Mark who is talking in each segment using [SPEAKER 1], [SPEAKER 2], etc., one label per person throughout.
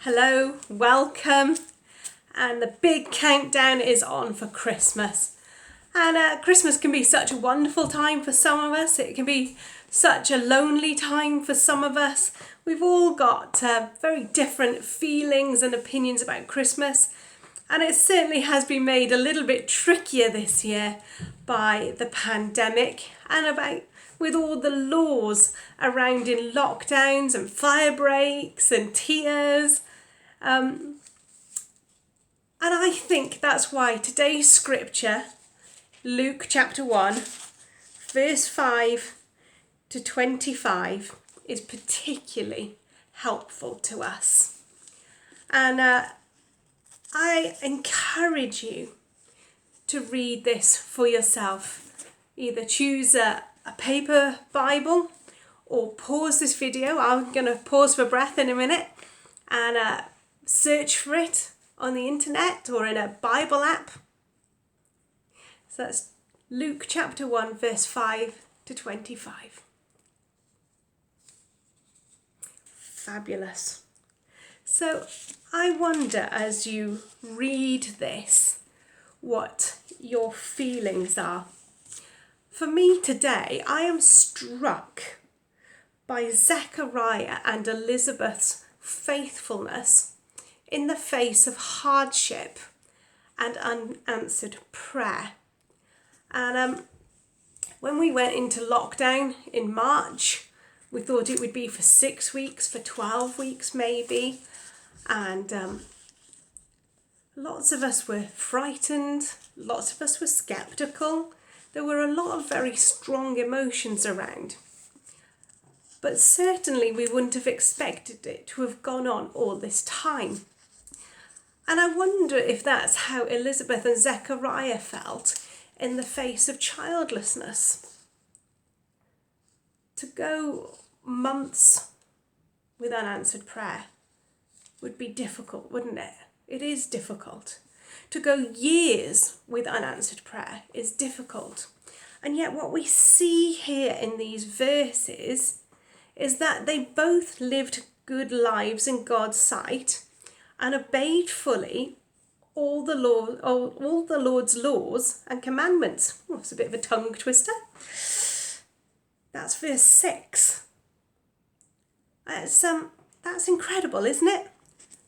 [SPEAKER 1] Hello, welcome, and the big countdown is on for Christmas. And Christmas can be such a wonderful time for some of us. It can be such a lonely time for some of us. We've all got very different feelings and opinions about Christmas, and it certainly has been made a little bit trickier this year by the pandemic and with all the laws around in lockdowns and fire breaks and tiers. And I think that's why today's scripture, Luke chapter 1, verse 5 to 25, is particularly helpful to us. And I encourage you to read this for yourself. Either choose a paper Bible or pause this video. I'm going to pause for breath in a minute and search for it on the internet or in a Bible app. So that's Luke chapter 1 verse 5 to 25. Fabulous. So I wonder, as you read this, what your feelings are. For me today, I am struck by Zechariah and Elizabeth's faithfulness in the face of hardship and unanswered prayer. And when we went into lockdown in March, we thought it would be for 6 weeks, for 12 weeks maybe. And lots of us were frightened, lots of us were sceptical. There were a lot of very strong emotions around. But certainly we wouldn't have expected it to have gone on all this time. And I wonder if that's how Elizabeth and Zechariah felt in the face of childlessness. To go months with unanswered prayer would be difficult, wouldn't it? It is difficult. To go years with unanswered prayer is difficult. And yet what we see here in these verses is that they both lived good lives in God's sight and obeyed fully all the Lord's laws and commandments. Oh, it's a bit of a tongue twister. That's verse 6. That's incredible, isn't it?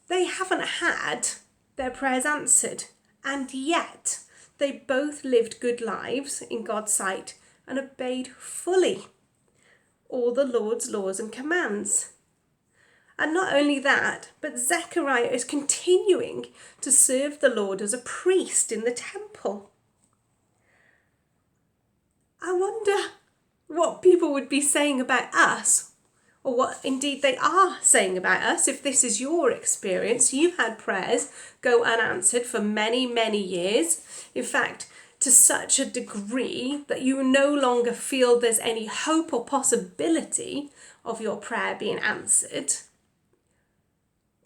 [SPEAKER 1] They haven't had their prayers answered, and yet they both lived good lives in God's sight and obeyed fully all the Lord's laws and commands. And not only that, but Zechariah is continuing to serve the Lord as a priest in the temple. I wonder what people would be saying about us, or what indeed they are saying about us. If this is your experience, you've had prayers go unanswered for many, many years. In fact, to such a degree that you no longer feel there's any hope or possibility of your prayer being answered.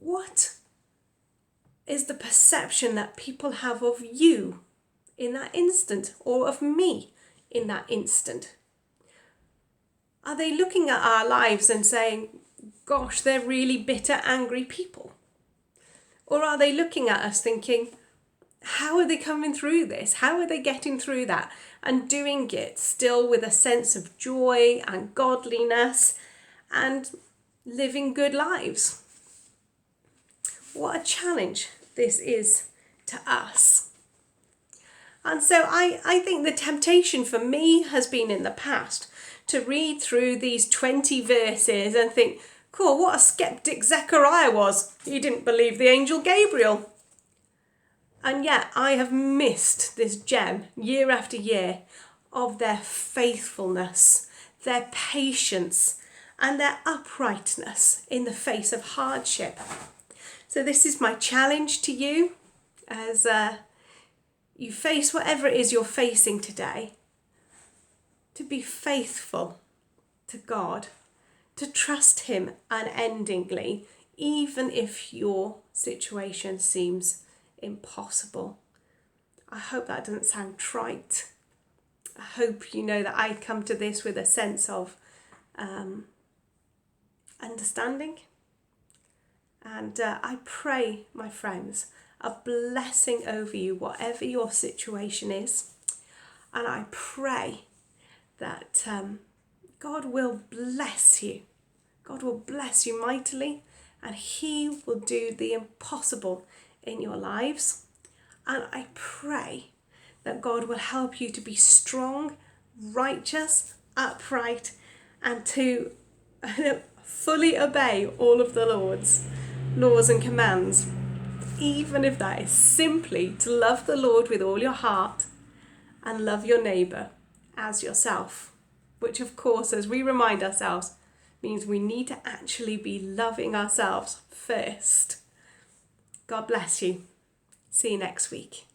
[SPEAKER 1] What is the perception that people have of you in that instant, or of me in that instant? Are they looking at our lives and saying, gosh, they're really bitter, angry people? Or are they looking at us thinking, how are they coming through this? How are they getting through that and doing it still with a sense of joy and godliness and living good lives? What a challenge this is to us. And so I think the temptation for me has been in the past to read through these 20 verses and think, cool, what a skeptic Zechariah was. He didn't believe the angel Gabriel. And yet I have missed this gem year after year of their faithfulness, their patience, and their uprightness in the face of hardship. So this is my challenge to you as you face whatever it is you're facing today, to be faithful to God, to trust Him unendingly, even if your situation seems impossible. I hope that doesn't sound trite. I hope you know that I come to this with a sense of understanding And I pray, my friends, a blessing over you, whatever your situation is. And I pray that God will bless you. God will bless you mightily, and He will do the impossible in your lives. And I pray that God will help you to be strong, righteous, upright, and to fully obey all of the Lord's laws and commands, even if that is simply to love the Lord with all your heart and love your neighbour as yourself, which of course, as we remind ourselves, means we need to actually be loving ourselves first. God bless you. See you next week.